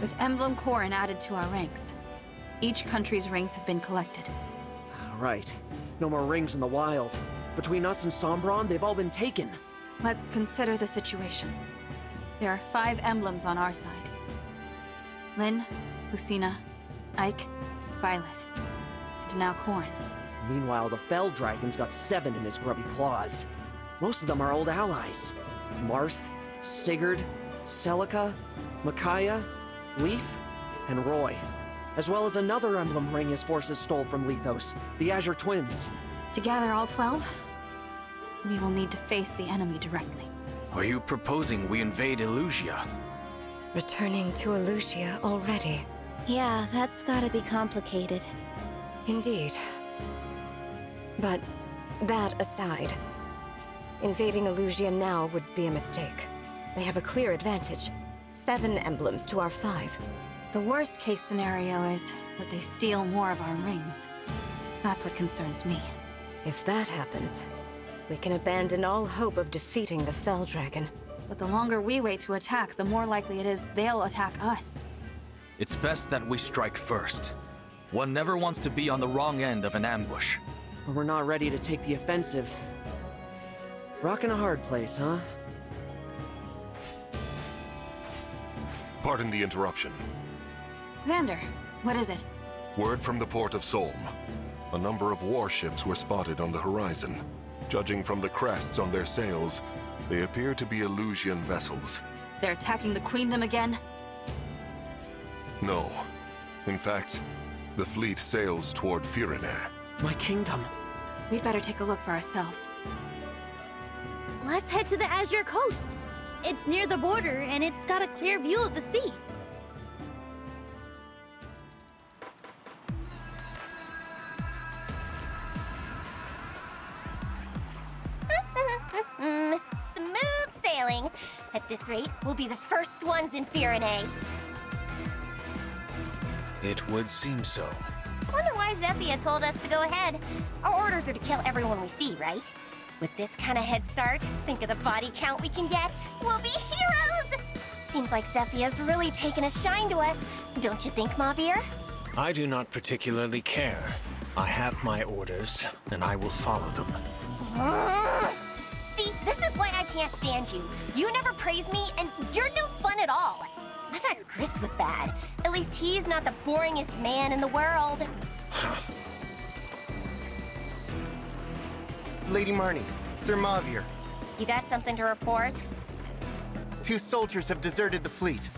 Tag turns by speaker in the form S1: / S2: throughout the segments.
S1: With emblem Corrin added to our ranks, each country's rings have been collected.
S2: Right. No more rings in the wild. Between us and Sombron, they've all been taken.
S1: Let's consider the situation. There are 5 emblems on our side. Lyn, Lucina, Ike, Byleth, and now Corrin.
S2: Meanwhile, the Fell Dragon's got 7 in his grubby claws. Most of them are old allies. Marth, Sigurd, Celica, Micaiah, Leif, and Roy. As well as another emblem ring his forces stole from Lethos, the Azure Twins.
S1: To gather all 12, we will need to face the enemy directly.
S3: Are you proposing we invade Elusia?
S4: Returning to Elusia already.
S5: Yeah, that's gotta be complicated.
S4: Indeed. But that aside, invading Elusia now would be a mistake. They have a clear advantage. 7 emblems to our 5.
S1: The worst case scenario is that they steal more of our rings. That's what concerns me.
S4: If that happens, we can abandon all hope of defeating the Fell Dragon.
S1: But the longer we wait to attack, the more likely it is they'll attack us.
S3: It's best that we strike first. One never wants to be on the wrong end of an ambush.
S2: But we're not ready to take the offensive. Rockin' a hard place, huh?
S6: Pardon the interruption.
S1: Vander, what is it?
S6: Word from the port of Solm. A number of warships were spotted on the horizon. Judging from the crests on their sails, they appear to be Elusian vessels.
S1: They're attacking the Queendom again?
S6: No. In fact, the fleet sails toward Firene.
S2: My kingdom.
S1: We'd better take a look for ourselves.
S5: Let's head to the Azure Coast. It's near the border, and it's got a clear view of the sea.
S7: Smooth sailing. At this rate, we'll be the first ones in Firene.
S3: It would seem so.
S7: Wonder why Zephia told us to go ahead. Our orders are to kill everyone we see, right? With this kind of head start, think of the body count we can get. We'll be heroes! Seems like Zephia's really taken a shine to us. Don't you think, Mavir?
S8: I do not particularly care. I have my orders, and I will follow them.
S7: See, this is why I can't stand you. You never praise me, and you're no fun at all. I thought Chris was bad. At least he's not the boringest man in the world.
S9: Lady Marnie, Sir Mavir.
S7: You got something to report?
S9: 2 soldiers have deserted the fleet.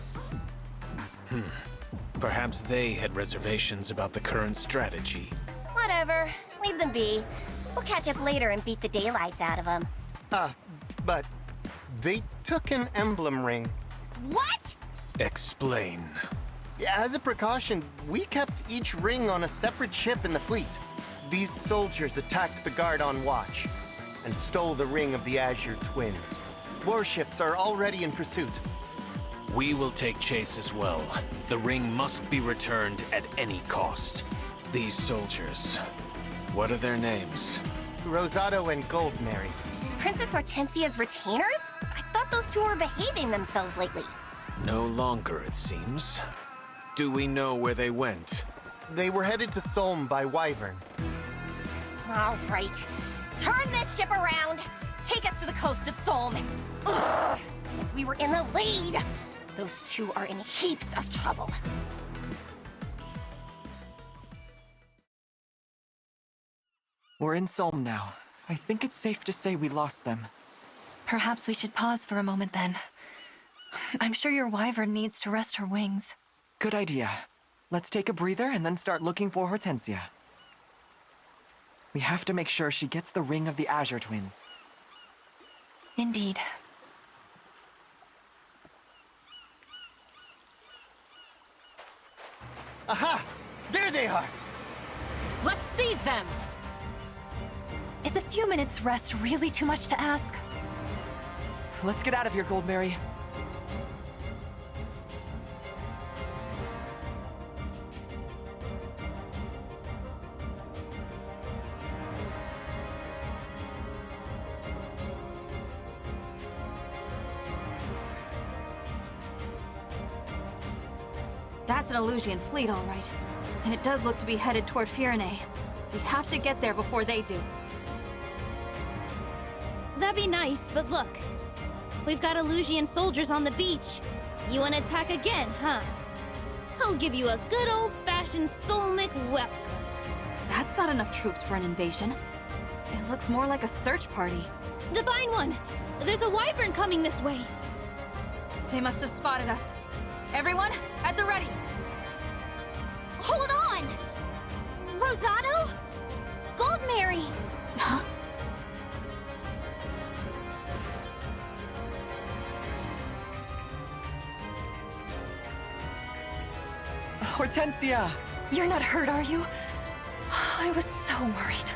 S8: Perhaps they had reservations about the current strategy.
S7: Whatever. Leave them be. We'll catch up later and beat the daylights out of them.
S9: But they took an emblem ring.
S7: What?
S8: Explain.
S9: As a precaution, we kept each ring on a separate ship in the fleet. These soldiers attacked the guard on watch and stole the ring of the Azure Twins. Warships are already in pursuit.
S8: We will take chase as well. The ring must be returned at any cost. These soldiers, what are their names?
S9: Rosado and Goldmary.
S7: Princess Hortensia's retainers? I thought those 2 were behaving themselves lately.
S8: No longer, it seems. Do we know where they went?
S9: They were headed to Solm by Wyvern.
S7: All right. Turn this ship around. Take us to the coast of Solm. Ugh! If we were in the lead, those 2 are in heaps of trouble.
S2: We're in Solm now. I think it's safe to say we lost them.
S1: Perhaps we should pause for a moment then. I'm sure your wyvern needs to rest her wings.
S2: Good idea. Let's take a breather and then start looking for Hortensia. We have to make sure she gets the ring of the Azure Twins.
S1: Indeed.
S9: Aha! There they are!
S1: Let's seize them! Is a few minutes rest really too much to ask?
S2: Let's get out of here, Goldmary.
S1: That's an Illusian fleet, all right. And it does look to be headed toward Firene. We have to get there before they do.
S5: That'd be nice, but look. We've got Illusian soldiers on the beach. You wanna attack again, huh? I'll give you a good old-fashioned Solmic welcome.
S1: That's not enough troops for an invasion. It looks more like a search party.
S5: Divine One! There's a wyvern coming this way!
S1: They must have spotted us. Everyone, at the ready!
S7: Hold on! Rosado? Goldmary!
S1: Huh?
S2: Hortensia!
S4: You're not hurt, are you? I was so worried.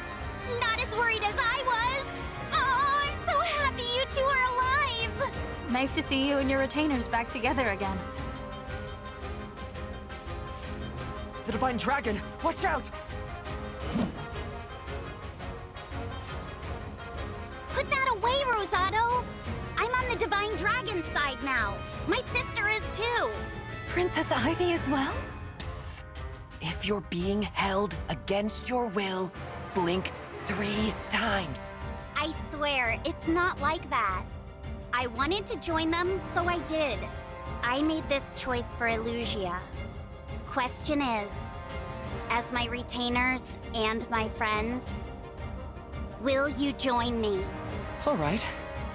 S7: Not as worried as I was! Oh, I'm so happy you two are alive!
S1: Nice to see you and your retainers back together again.
S2: The Divine Dragon! Watch out!
S7: Put that away, Rosado! I'm on the Divine Dragon's side now. My sister is too.
S4: Princess Ivy as well?
S2: If you're being held against your will, blink 3 times.
S7: I swear, it's not like that. I wanted to join them, so I did. I made this choice for Illusia. Question is, as my retainers and my friends, will you join me?
S2: All right.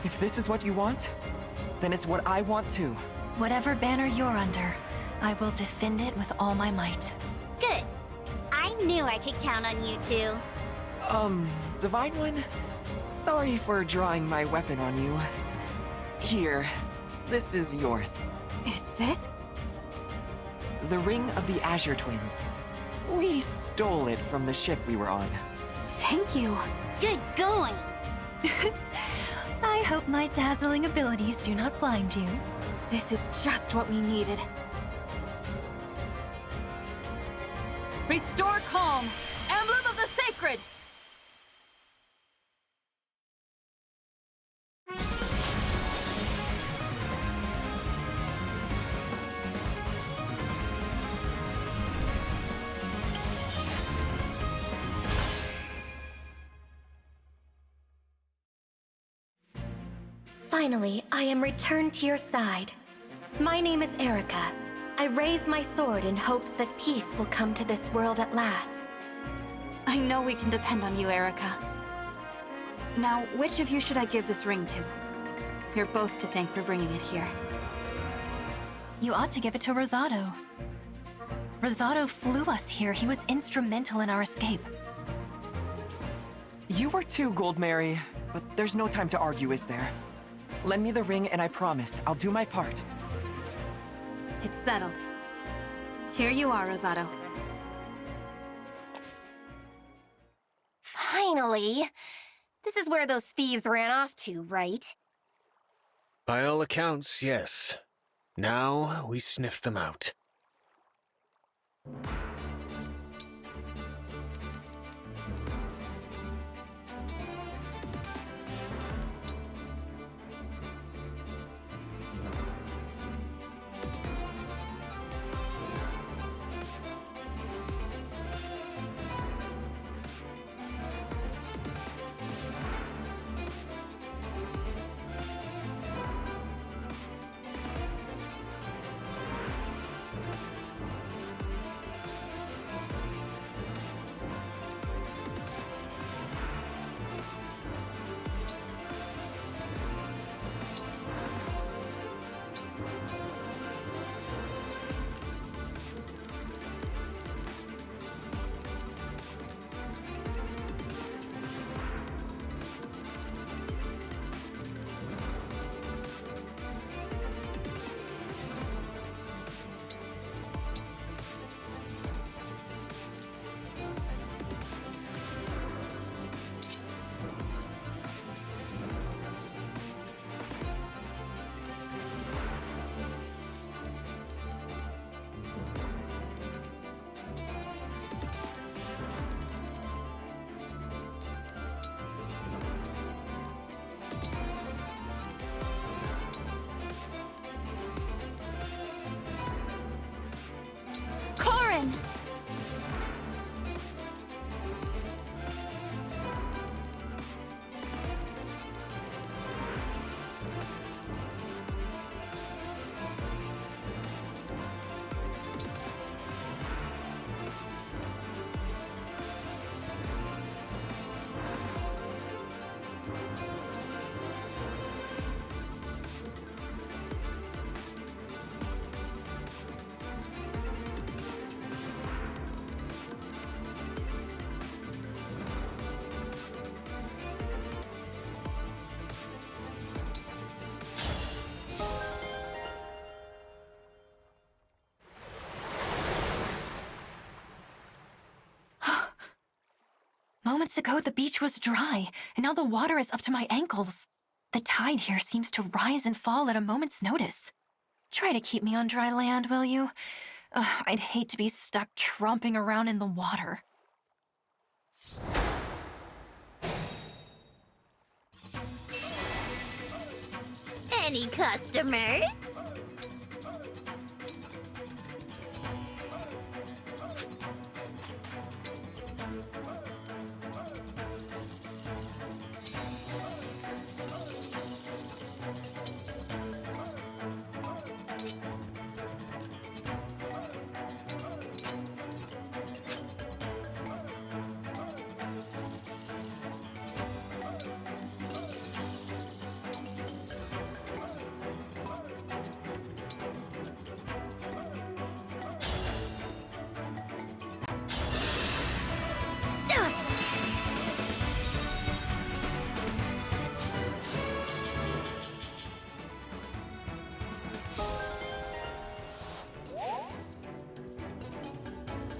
S2: If this is what you want, then it's what I want too.
S4: Whatever banner you're under, I will defend it with all my might.
S7: Good. I knew I could count on you two.
S2: Divine One? Sorry for drawing my weapon on you. Here, this is yours.
S1: Is this?
S2: The Ring of the Azure Twins. We stole it from the ship we were on.
S1: Thank you.
S7: Good going.
S4: I hope my dazzling abilities do not blind you.
S1: This is just what we needed. Restore calm! Emblem of the Sacred!
S10: Finally, I am returned to your side. My name is Erica. I raise my sword in hopes that peace will come to this world at last.
S1: I know we can depend on you, Erica. Now, which of you should I give this ring to? You're both to thank for bringing it here.
S4: You ought to give it to Rosado. Rosado flew us here. He was instrumental in our escape.
S2: You were too, Goldmary, but there's no time to argue, is there? Lend me the ring and I promise I'll do my part.
S1: It's settled. Here you are, Rosado.
S7: Finally! This is where those thieves ran off to, right?
S8: By all accounts, yes. Now we sniff them out.
S11: moments ago, the beach was dry, and now the water is up to my ankles. The tide here seems to rise and fall at a moment's notice. Try to keep me on dry land, will you? I'd hate to be stuck tromping around in the water.
S5: Any customers?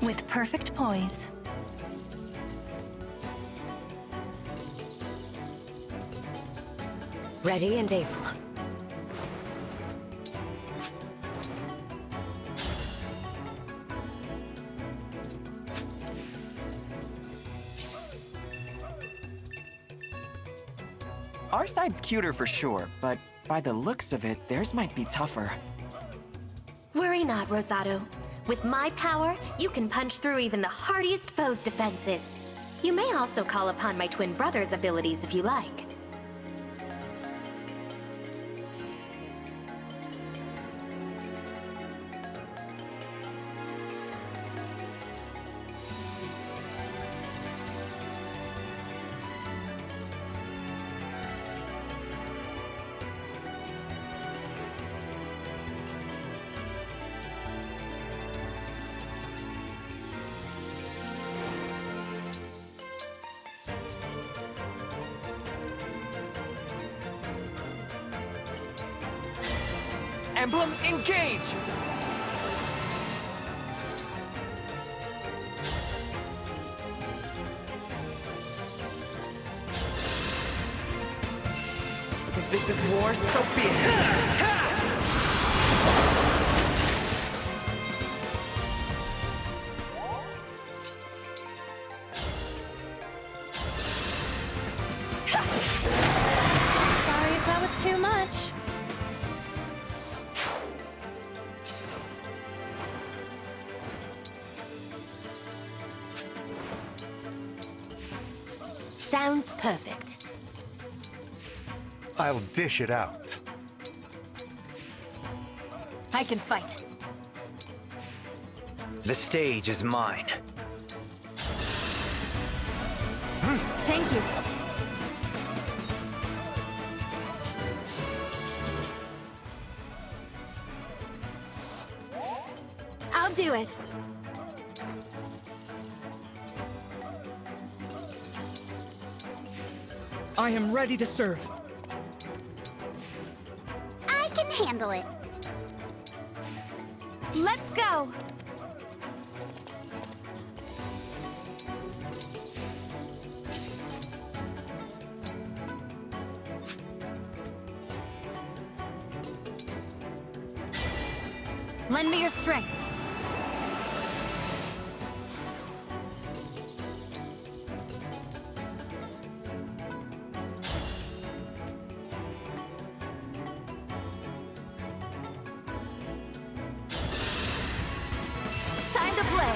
S11: With perfect poise.
S4: Ready and able.
S12: Our side's cuter for sure, but by the looks of it, theirs might be tougher.
S10: Worry not, Rosado. With my power, you can punch through even the hardiest foe's defenses. You may also call upon my twin brother's abilities if you like.
S12: Emblem Engage! If this is war, so be it!
S1: Sorry if that was too much.
S5: Sounds perfect.
S9: I'll dish it out.
S1: I can fight.
S13: The stage is mine.
S1: Thank you.
S10: I'll do it.
S2: I am ready to serve.
S7: I can handle it.
S1: Let's go! Lend me your strength. Time to play!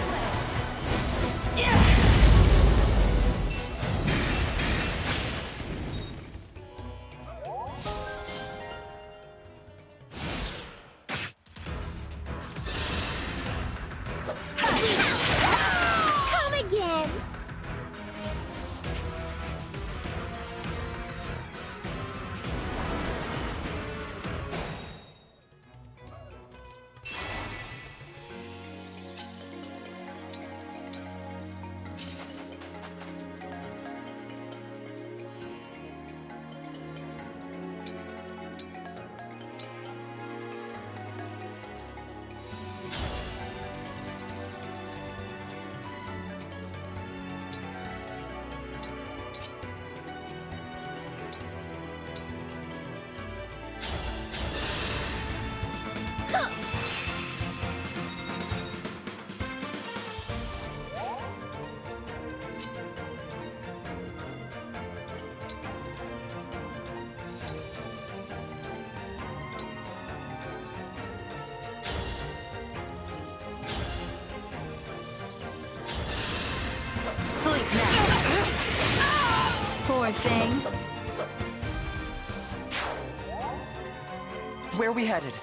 S7: Come again!
S1: Poor thing.
S12: Where are we headed?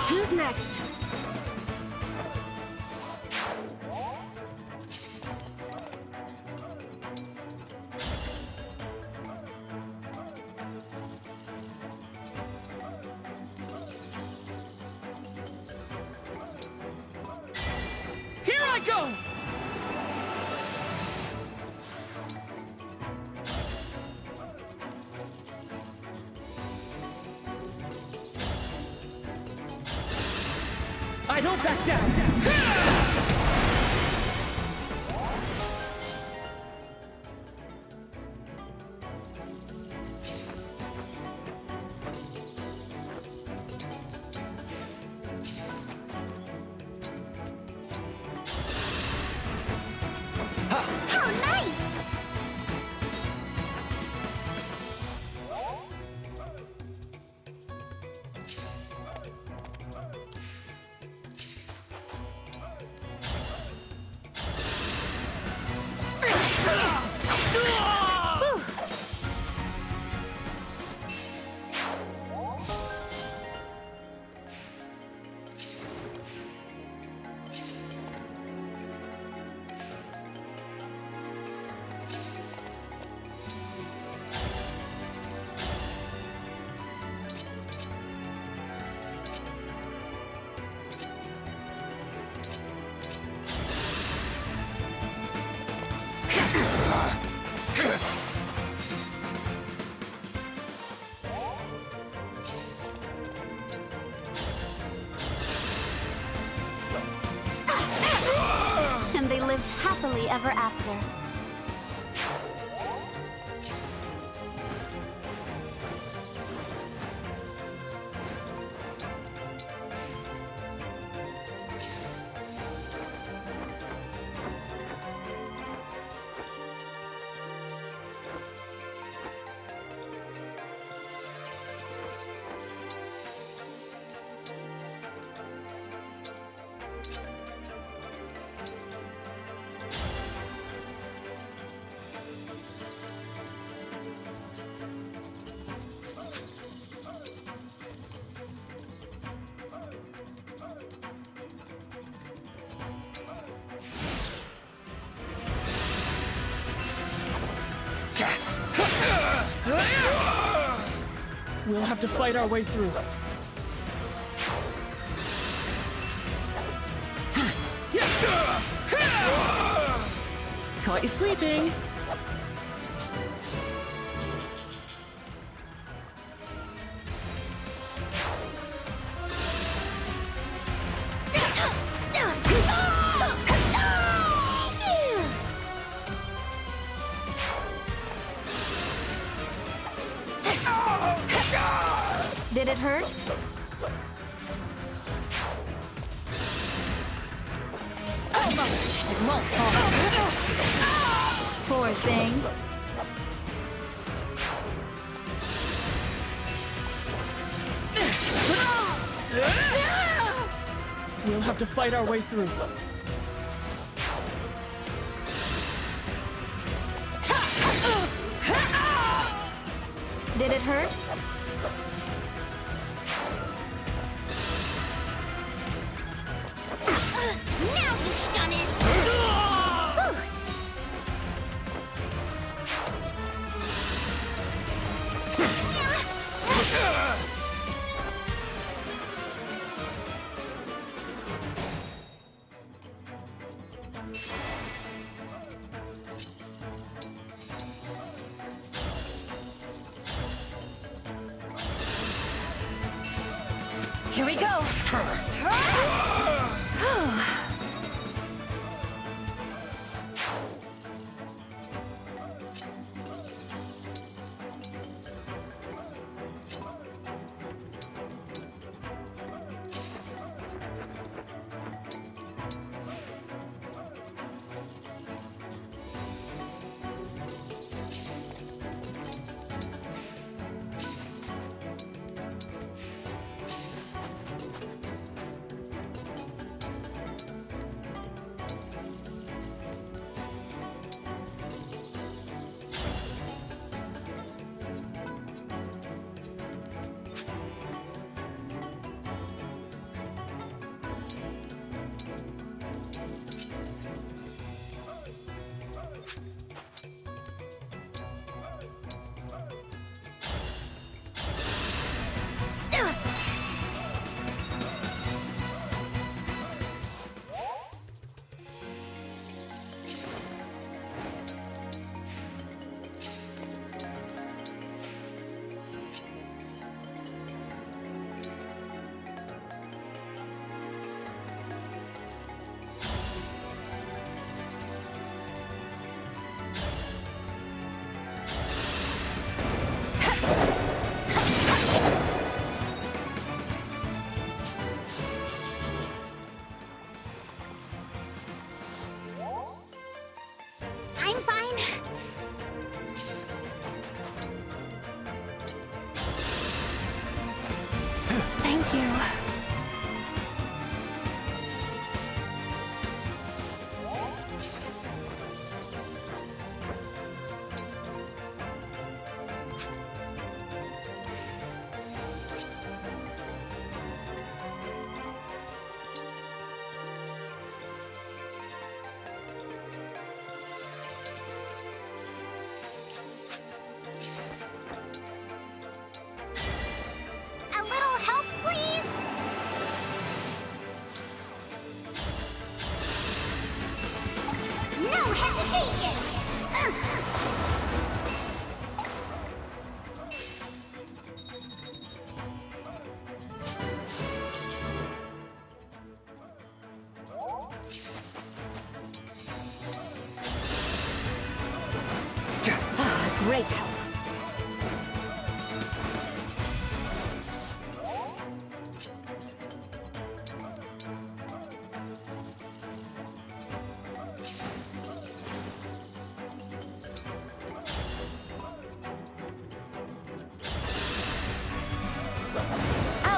S4: Who's next?
S2: Here I go! I don't back down!
S7: How nice!
S1: And they lived happily ever after.
S2: We'll have to fight our way through. Caught you sleeping.
S1: Did it hurt? It won't fall. Poor thing.
S2: We'll have to fight our way through.
S1: Did it hurt?
S7: Now you've done it!
S4: Here we go!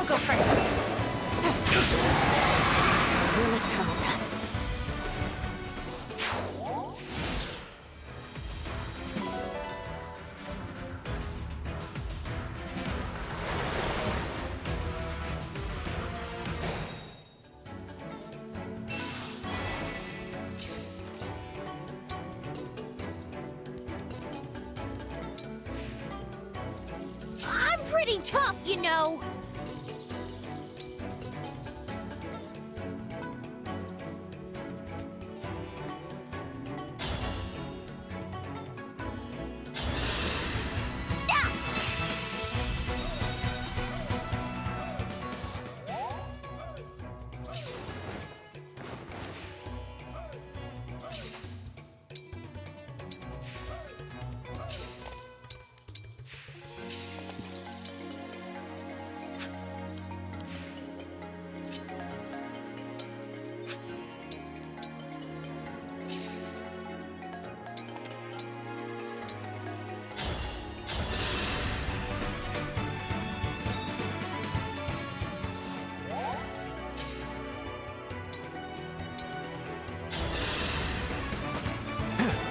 S4: go first. Will atone.
S7: I'm pretty tough, you know.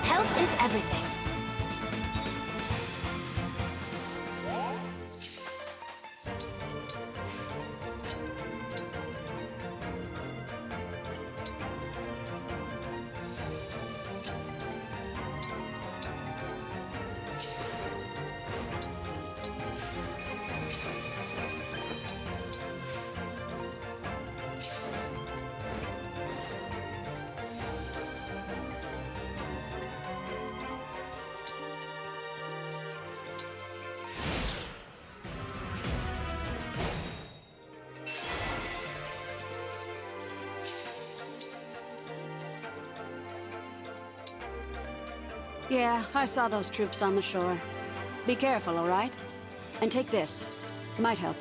S10: Health is everything.
S14: Yeah, I saw those troops on the shore. Be careful, all right? And take this. Might help.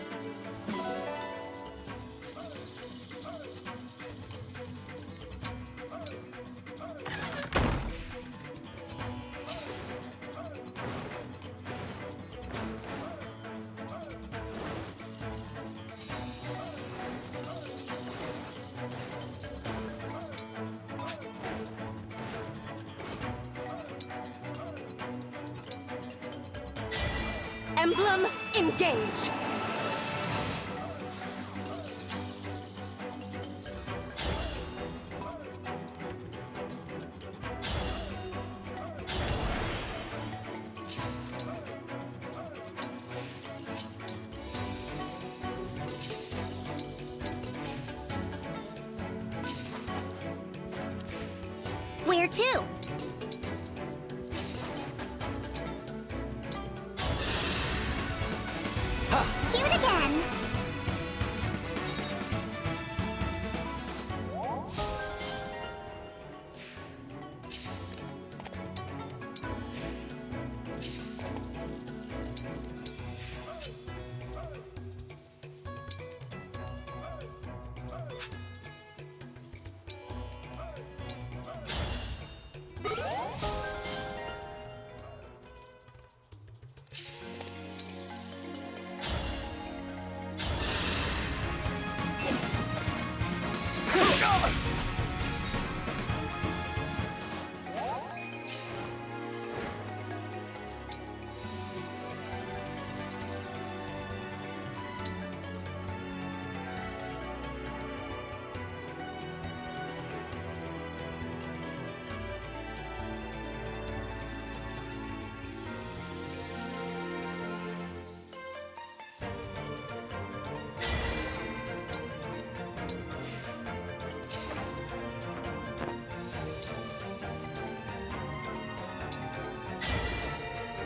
S10: Emblem Engage!
S7: Where to? Cute again.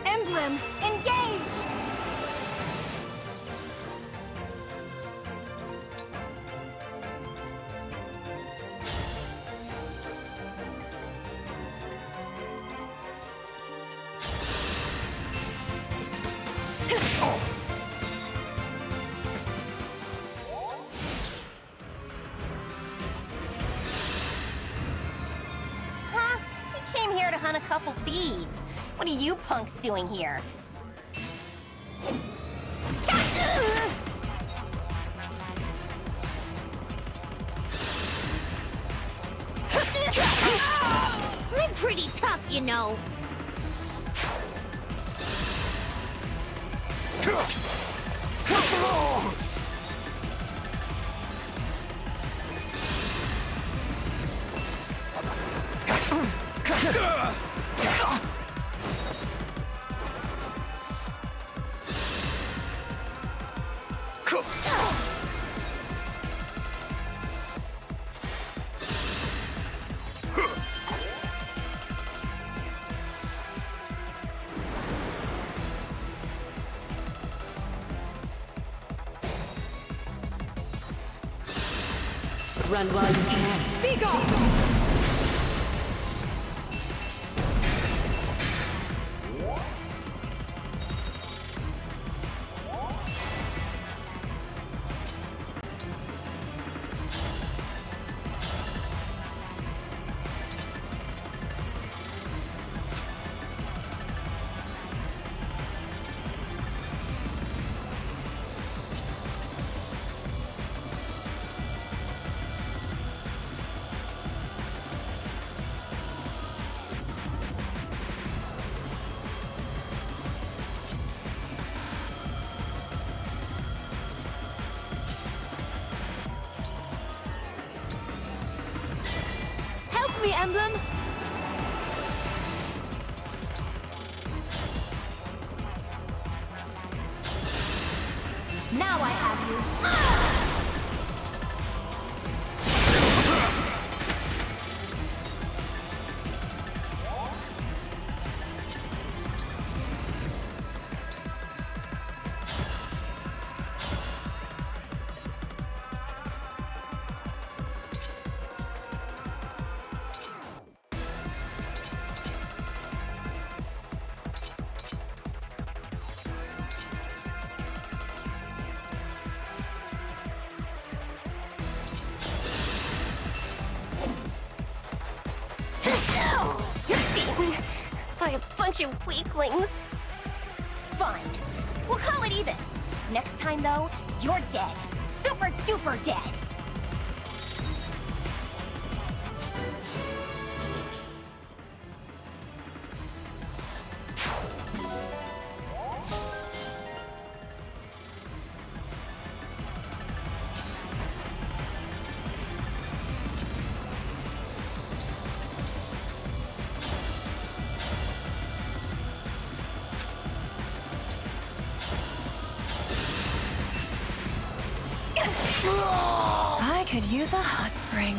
S10: Emblem Engage!
S7: Huh? We came here to hunt a couple thieves. What are you punks doing here?
S15: pretty tough, you know.
S14: Run while you can. Be gone!
S5: Me, Emblem!
S10: Now I have you.
S7: By a bunch of weaklings. Fine. We'll call it even. Next time, though, you're dead. Super duper dead.
S11: I could use a hot spring.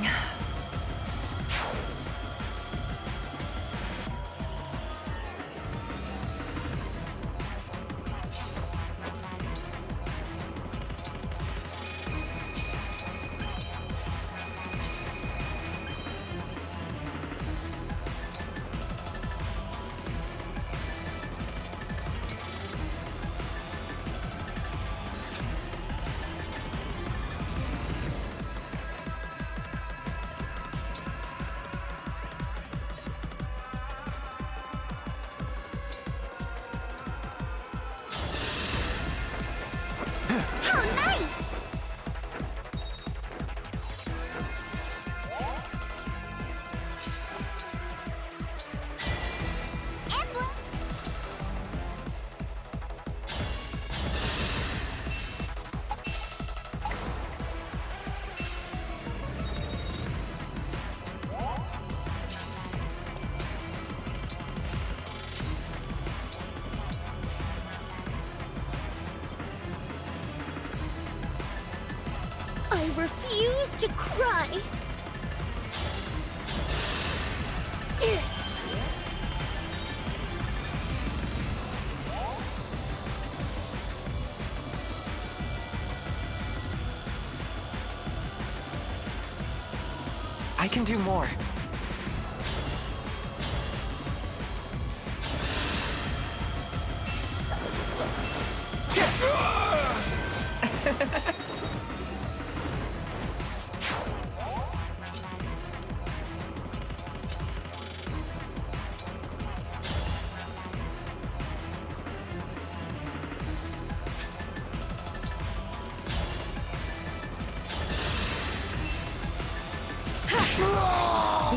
S15: I refuse to cry.
S12: I can do more.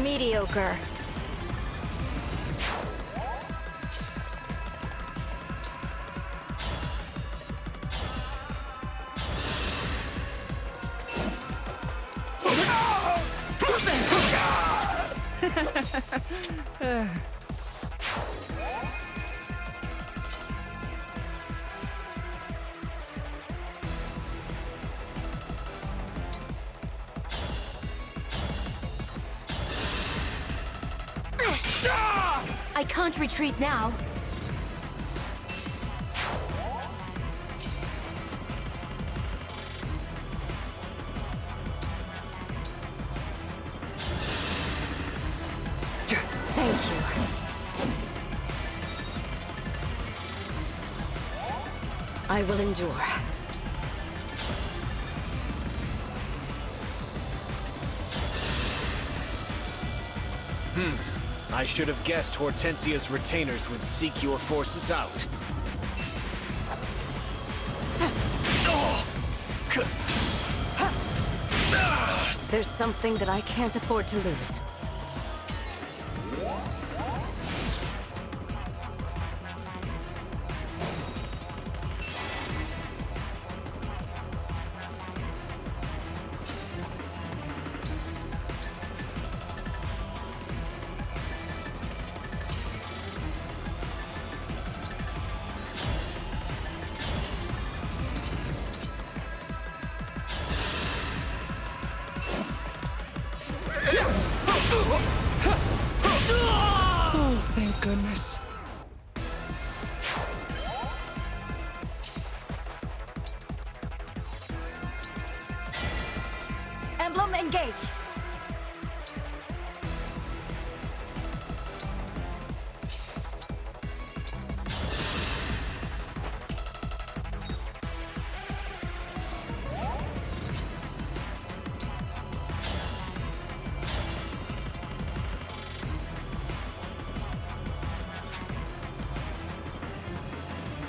S4: Mediocre.
S10: I can't retreat now.
S4: Thank you. I will endure.
S8: I should have guessed Hortensia's retainers would seek your forces out.
S4: There's something that I can't afford to lose.
S12: Oh, thank goodness.
S1: Emblem Engage!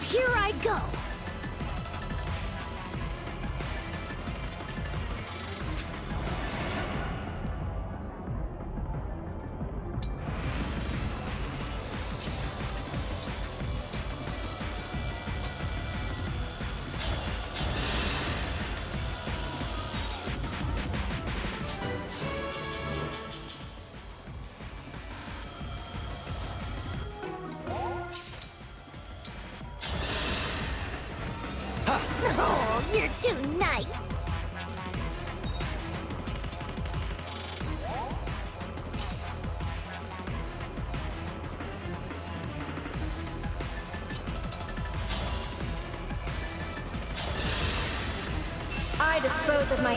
S15: Here I go. Oh, you're too nice.
S4: I dispose of my...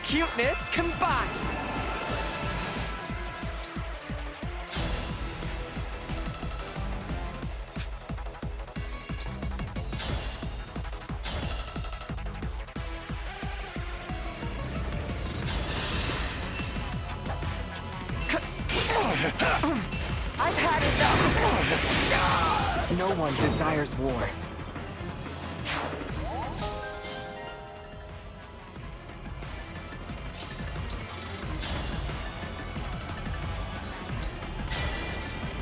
S12: Cuteness combined!
S2: I've had enough!
S12: No one desires war.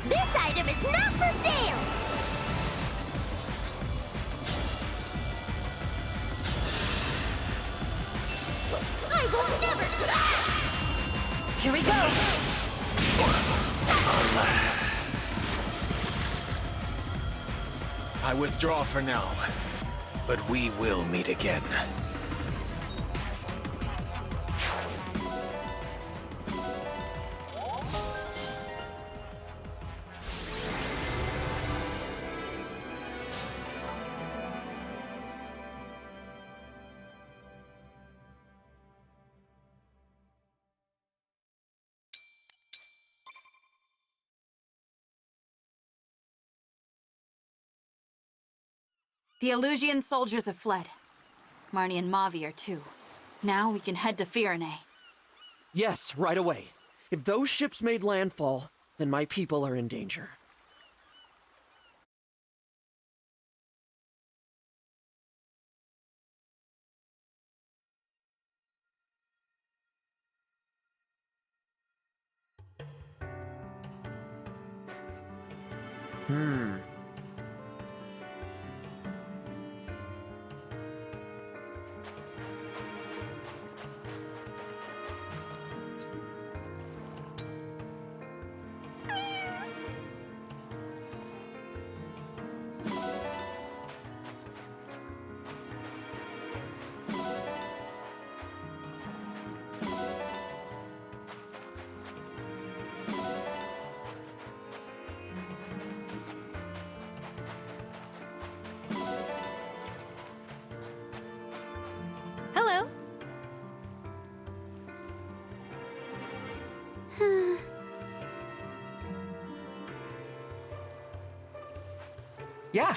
S15: This item is not for sale. I will never.
S4: Here we go!
S8: I withdraw for now, but we will meet again.
S1: The Elusian soldiers have fled. Marnie and Mavi are too. Now we can head to Firene.
S2: Yes, right away. If those ships made landfall, then my people are in danger.
S1: Hello.
S12: Yeah.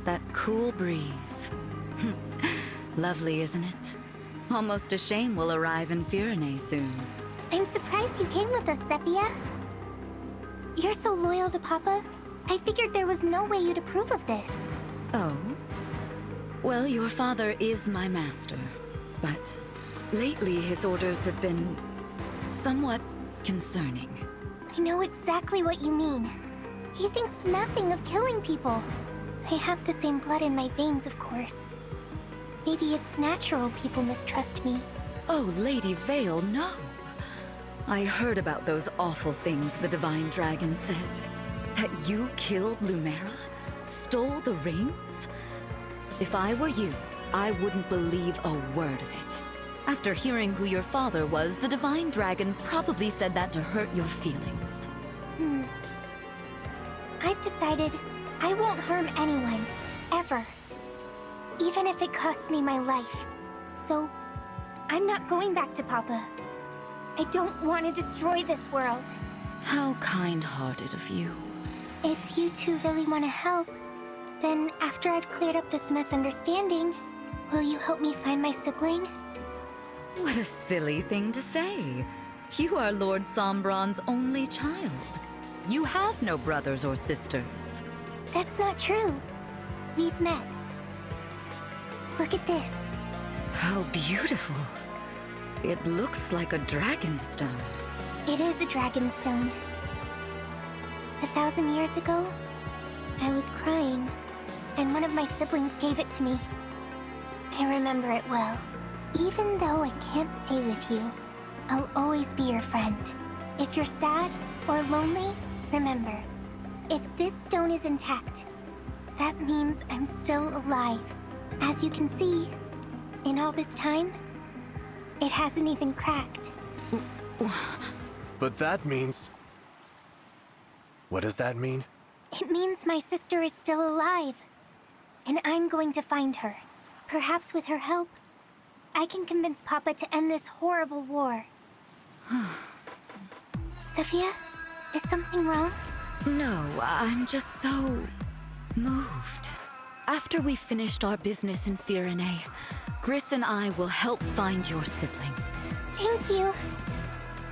S16: That cool breeze. Lovely, isn't it? Almost a shame we'll arrive in Firene soon.
S15: I'm surprised you came with us, Zephyr. You're so loyal to Papa. I figured there was no way you'd approve of this.
S16: Oh? Well, your father is my master, but lately his orders have been somewhat concerning.
S15: I know exactly what you mean. He thinks nothing of killing people. I have the same blood in my veins, of course. Maybe it's natural people mistrust me.
S16: Oh, Lady Vale, no. I heard about those awful things the Divine Dragon said. That you killed Lumera? Stole the rings? If I were you, I wouldn't believe a word of it. After hearing who your father was, the Divine Dragon probably said that to hurt your feelings.
S15: I've decided I won't harm anyone, ever. Even if it costs me my life. So, I'm not going back to Papa. I don't want to destroy this world.
S16: How kind-hearted of you.
S15: If you two really want to help, then after I've cleared up this misunderstanding, will you help me find my sibling?
S16: What a silly thing to say. You are Lord Sombron's only child. You have no brothers or sisters.
S15: That's not true. We've met. Look at this.
S16: How beautiful. It looks like a dragonstone.
S15: It is a dragonstone. 1,000 years ago, I was crying, and one of my siblings gave it to me. I remember it well. Even though I can't stay with you, I'll always be your friend. If you're sad or lonely, remember, if this stone is intact, that means I'm still alive. As you can see, in all this time, it hasn't even cracked.
S17: But that means... What does that mean?
S15: It means my sister is still alive. And I'm going to find her. Perhaps with her help, I can convince Papa to end this horrible war. Sophia, is something wrong?
S16: No, I'm just so moved. After we've finished our business in Firene, Gris and I will help find your sibling.
S15: Thank you.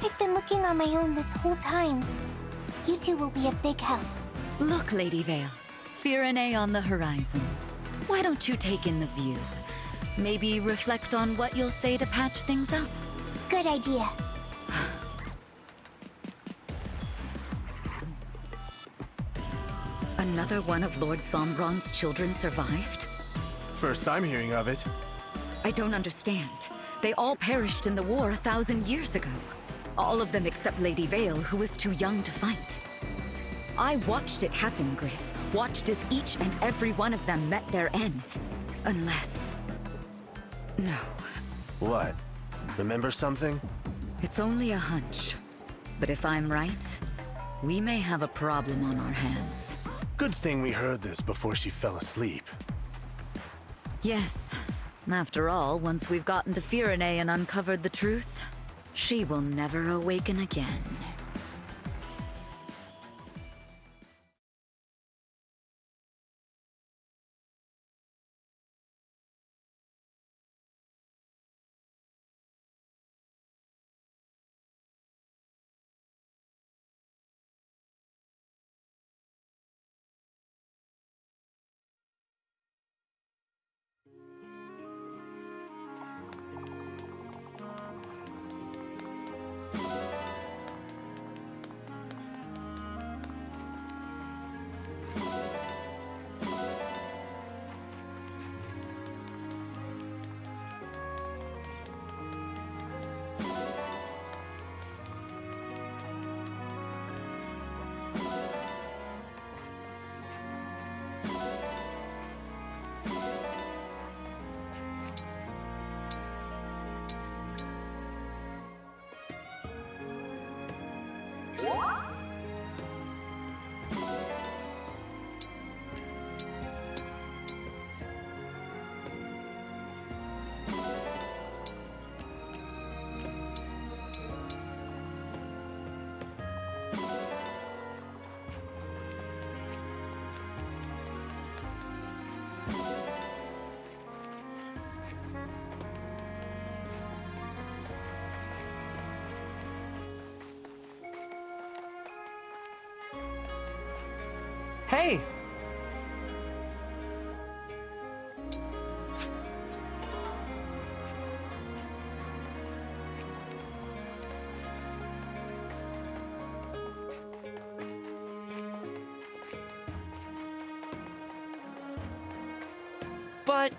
S15: I've been looking on my own this whole time. You two will be a big help.
S16: Look, Lady Vale. Firene on the horizon. Why don't you take in the view? Maybe reflect on what you'll say to patch things up.
S15: Good idea.
S16: Another one of Lord Sombron's children survived?
S17: First I'm hearing of it.
S16: I don't understand. They all perished in the war 1,000 years ago. All of them except Lady Vale, who was too young to fight. I watched it happen, Gris. Watched as each and every one of them met their end. Unless... No.
S17: What? Remember something?
S16: It's only a hunch. But if I'm right, we may have a problem on our hands.
S17: Good thing we heard this before she fell asleep.
S16: Yes. After all, once we've gotten to Firene and uncovered the truth, she will never awaken again.
S12: Hey!
S2: But...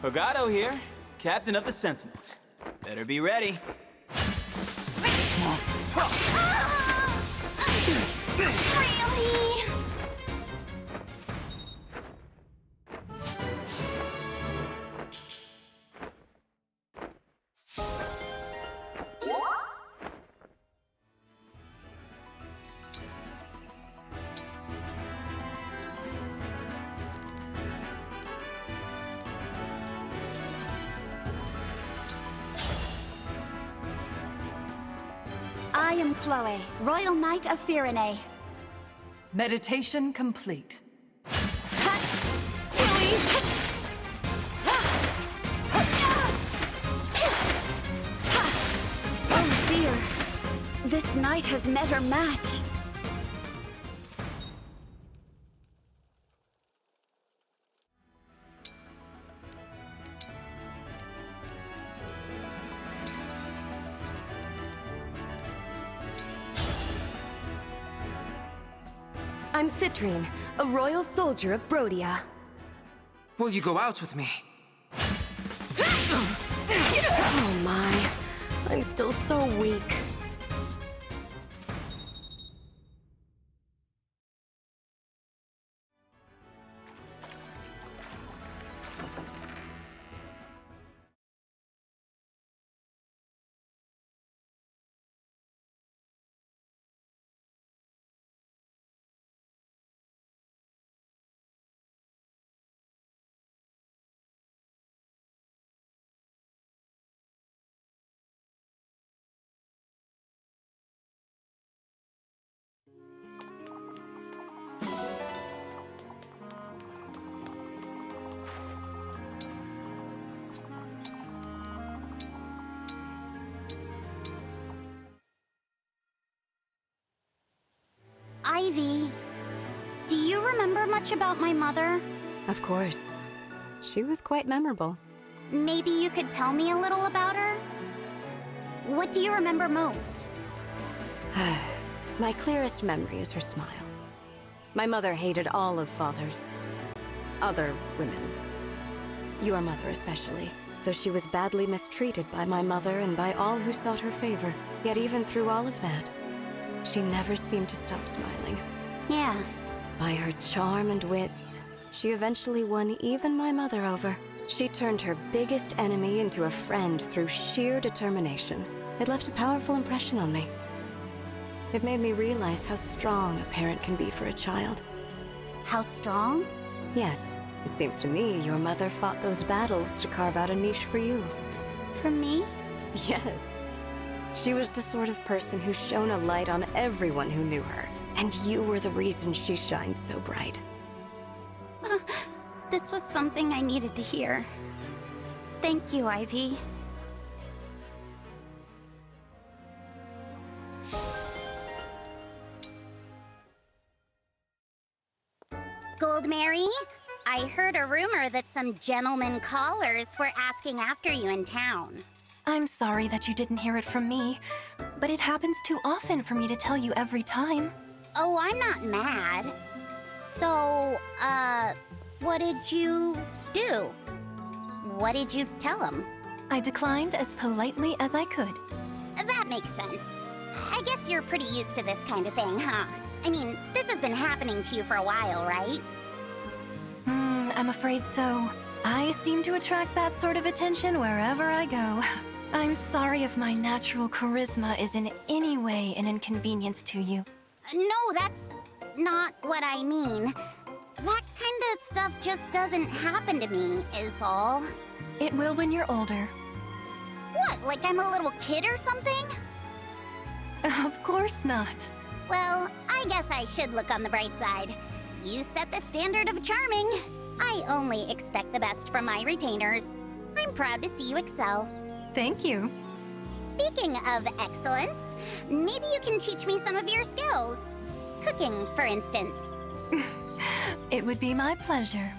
S18: Fogado here, captain of the Sentinels. Better be ready.
S15: Really?
S14: I am Chloe, Royal Knight of Firene.
S19: Meditation complete.
S14: Oh dear. This knight has met her match.
S4: I'm Citrine, a royal soldier of Brodia.
S20: Will you go out with me?
S4: Oh my, I'm still so weak.
S15: Ivy, do you remember much about my mother?
S4: Of course. She was quite memorable.
S15: Maybe you could tell me a little about her? What do you remember most?
S4: My clearest memory is her smile. My mother hated all of Father's other women. Your mother especially. So she was badly mistreated by my mother and by all who sought her favor. Yet even through all of that, she never seemed to stop smiling.
S15: Yeah.
S4: By her charm and wits, she eventually won even my mother over. She turned her biggest enemy into a friend through sheer determination. It left a powerful impression on me. It made me realize how strong a parent can be for a child.
S15: How strong?
S4: Yes. It seems to me your mother fought those battles to carve out a niche for you.
S15: For me?
S4: Yes. She was the sort of person who shone a light on everyone who knew her. And you were the reason she shined so bright.
S15: This was something I needed to hear. Thank you, Ivy. Gold Mary? I heard a rumor that some gentlemen callers were asking after you in town.
S11: I'm sorry that you didn't hear it from me, but it happens too often for me to tell you every time.
S15: Oh, I'm not mad. So, what did you do? What did you tell him?
S11: I declined as politely as I could.
S15: That makes sense. I guess you're pretty used to this kind of thing, huh? I mean, this has been happening to you for a while, right?
S11: I'm afraid so. I seem to attract that sort of attention wherever I go. I'm sorry if my natural charisma is in any way an inconvenience to you.
S15: No, that's not what I mean. That kind of stuff just doesn't happen to me, is all.
S11: It will when you're older.
S15: What, like I'm a little kid or something?
S11: Of course not.
S15: Well, I guess I should look on the bright side. You set the standard of charming. I only expect the best from my retainers. I'm proud to see you excel.
S11: Thank you.
S15: Speaking of excellence, maybe you can teach me some of your skills. Cooking, for instance.
S11: It would be my pleasure.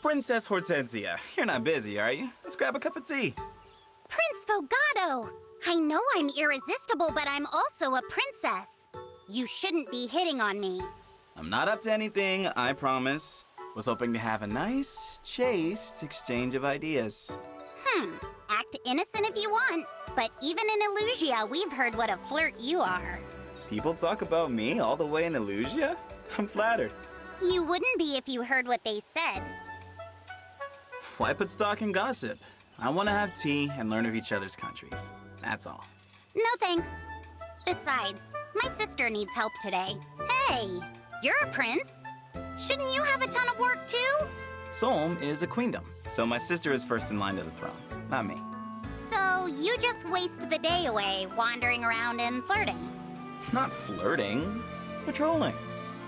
S18: Princess Hortensia, you're not busy, are you? Let's grab a cup of tea.
S15: Prince Fogado! I know I'm irresistible, but I'm also a princess. You shouldn't be hitting on me.
S18: I'm not up to anything, I promise. Was hoping to have a nice, chaste exchange of ideas.
S15: Act innocent if you want, but even in Illusia, we've heard what a flirt you are.
S18: People talk about me all the way in Illusia? I'm flattered.
S15: You wouldn't be if you heard what they said.
S18: Why put stock in gossip? I want to have tea and learn of each other's countries. That's all.
S15: No thanks. Besides, my sister needs help today. Hey, you're a prince.
S7: Shouldn't you have a ton of work too?
S18: Solm is a queendom, so my sister is first in line to the throne, not me.
S7: So you just waste the day away wandering around and flirting?
S18: Not flirting, patrolling.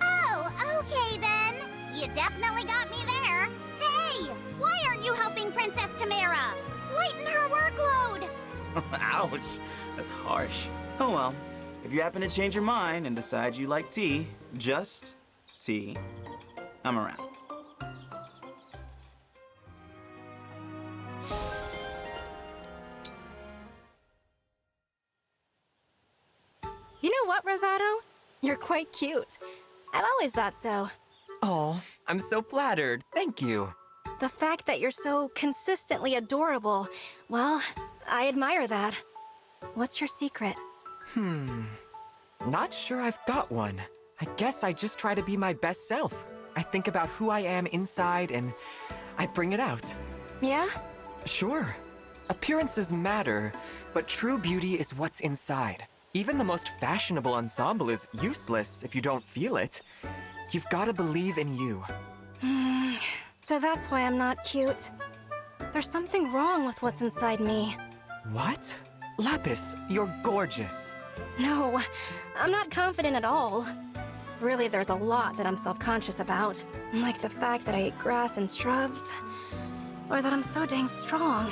S7: Oh, okay then. You definitely got me there. Hey, why aren't you helping Princess Tamara? Lighten her workload.
S18: Ouch, that's harsh. Oh well, if you happen to change your mind and decide you like tea, just tea, I'm around.
S4: You know what, Rosado? You're quite cute. I've always thought so.
S12: Oh, I'm so flattered. Thank you.
S4: The fact that you're so consistently adorable, well, I admire that. What's your secret?
S12: Not sure I've got one. I guess I just try to be my best self. I think about who I am inside and I bring it out.
S4: Yeah?
S12: Sure. Appearances matter, but true beauty is what's inside. Even the most fashionable ensemble is useless if you don't feel it. You've got to believe in you.
S4: So that's why I'm not cute. There's something wrong with what's inside me.
S12: What? Lapis, you're gorgeous.
S4: No, I'm not confident at all. Really, there's a lot that I'm self-conscious about. Like the fact that I eat grass and shrubs. Or that I'm so dang strong.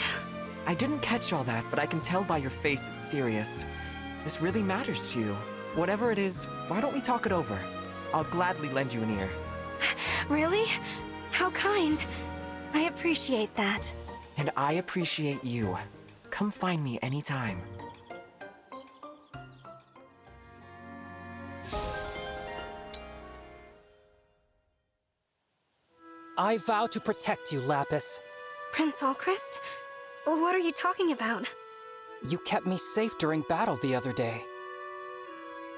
S12: I didn't catch all that, but I can tell by your face it's serious. This really matters to you. Whatever it is, why don't we talk it over? I'll gladly lend you an ear.
S4: Really? How kind. I appreciate that.
S12: And I appreciate you. Come find me anytime.
S21: I vow to protect you, Lapis.
S4: Prince Alchrist? What are you talking about?
S21: You kept me safe during battle the other day.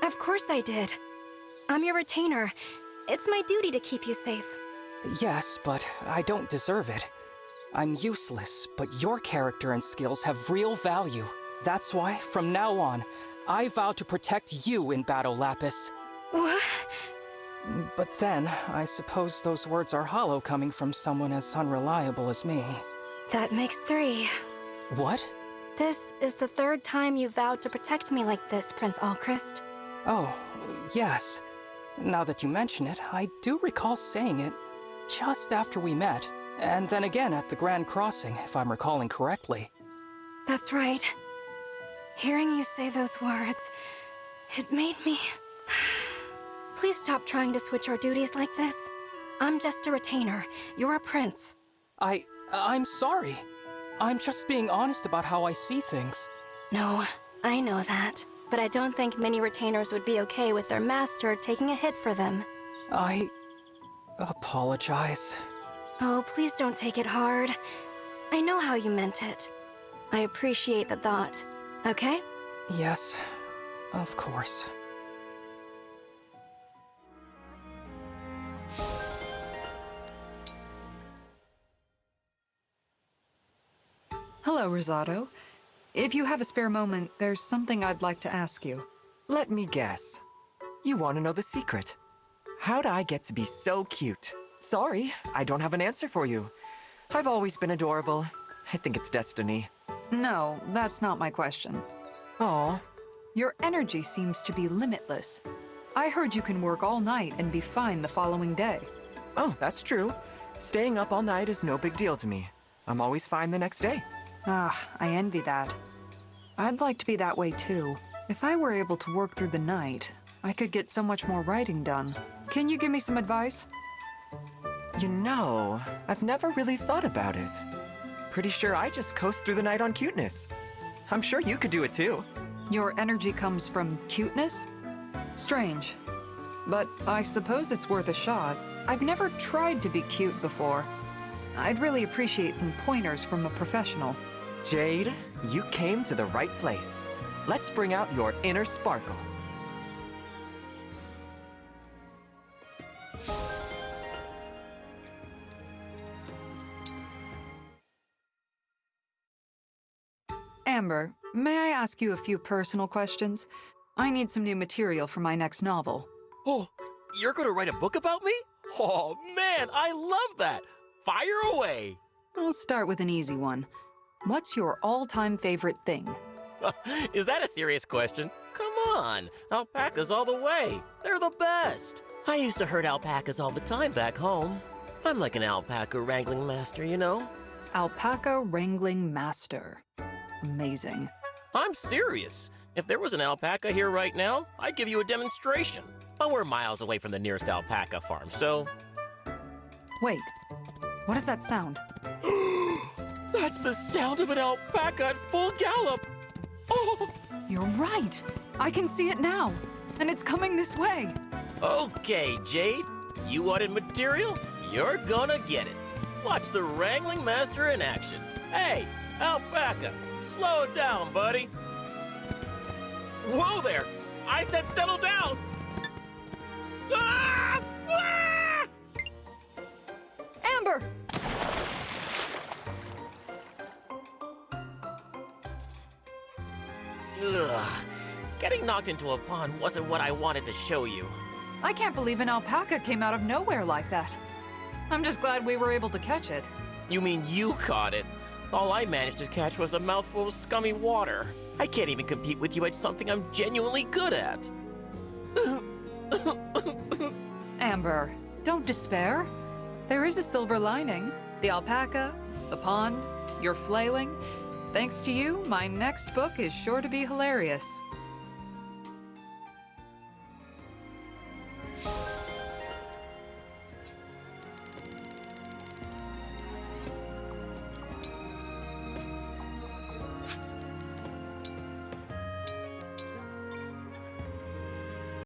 S4: Of course I did. I'm your retainer. It's my duty to keep you safe.
S21: Yes, but I don't deserve it. I'm useless, but your character and skills have real value. That's why, from now on, I vow to protect you in battle, Lapis.
S4: What?
S21: But then, I suppose those words are hollow coming from someone as unreliable as me.
S4: That makes 3.
S21: What?
S4: This is the 3rd time you vowed to protect me like this, Prince Alchrist.
S21: Oh, yes. Now that you mention it, I do recall saying it just after we met, and then again at the Grand Crossing, if I'm recalling correctly.
S4: That's right. Hearing you say those words, it made me... Please stop trying to switch our duties like this. I'm just a retainer. You're a prince.
S21: I'm sorry. I'm just being honest about how I see things.
S4: No, I know that. But I don't think many retainers would be okay with their master taking a hit for them.
S21: I apologize.
S4: Oh, please don't take it hard. I know how you meant it. I appreciate the thought, okay?
S21: Yes, of course.
S19: Hello, Rosado. If you have a spare moment, there's something I'd like to ask you.
S12: Let me guess. You want to know the secret. How'd I get to be so cute? Sorry, I don't have an answer for you. I've always been adorable. I think it's destiny.
S19: No, that's not my question.
S12: Aw.
S19: Your energy seems to be limitless. I heard you can work all night and be fine the following day.
S12: Oh, that's true. Staying up all night is no big deal to me. I'm always fine the next day.
S19: Ah, I envy that. I'd like to be that way too. If I were able to work through the night, I could get so much more writing done. Can you give me some advice?
S12: You know, I've never really thought about it. Pretty sure I just coast through the night on cuteness. I'm sure you could do it too.
S19: Your energy comes from cuteness? Strange. But I suppose it's worth a shot. I've never tried to be cute before. I'd really appreciate some pointers from a professional.
S12: Jade, you came to the right place. Let's bring out your inner sparkle.
S19: Amber, may I ask you a few personal questions? I need some new material for my next novel.
S2: Oh, you're gonna write a book about me?
S6: Oh, man, I love that! Fire away!
S19: I'll start with an easy one. What's your all-time favorite thing?
S6: Is that a serious question? Come on, alpacas all the way. They're the best. I used to herd alpacas all the time back home. I'm like an alpaca wrangling master, you know?
S19: Alpaca wrangling master. Amazing.
S6: I'm serious. If there was an alpaca here right now, I'd give you a demonstration. But we're miles away from the nearest alpaca farm, so...
S19: Wait, what does that sound?
S6: That's the sound of an alpaca at full gallop! Oh!
S19: You're right! I can see it now! And it's coming this way!
S6: Okay, Jade. You wanted material? You're gonna get it. Watch the wrangling master in action. Hey, alpaca, slow down, buddy. Whoa there! I said settle down! Ah! Ah!
S19: Amber!
S6: Ugh. Getting knocked into a pond wasn't what I wanted to show you.
S19: I can't believe an alpaca came out of nowhere like that. I'm just glad we were able to catch it.
S6: You mean you caught it? All I managed to catch was a mouthful of scummy water. I can't even compete with you at something I'm genuinely good at.
S19: Amber, don't despair. There is a silver lining. The alpaca, the pond, your flailing. Thanks to you, my next book is sure to be hilarious.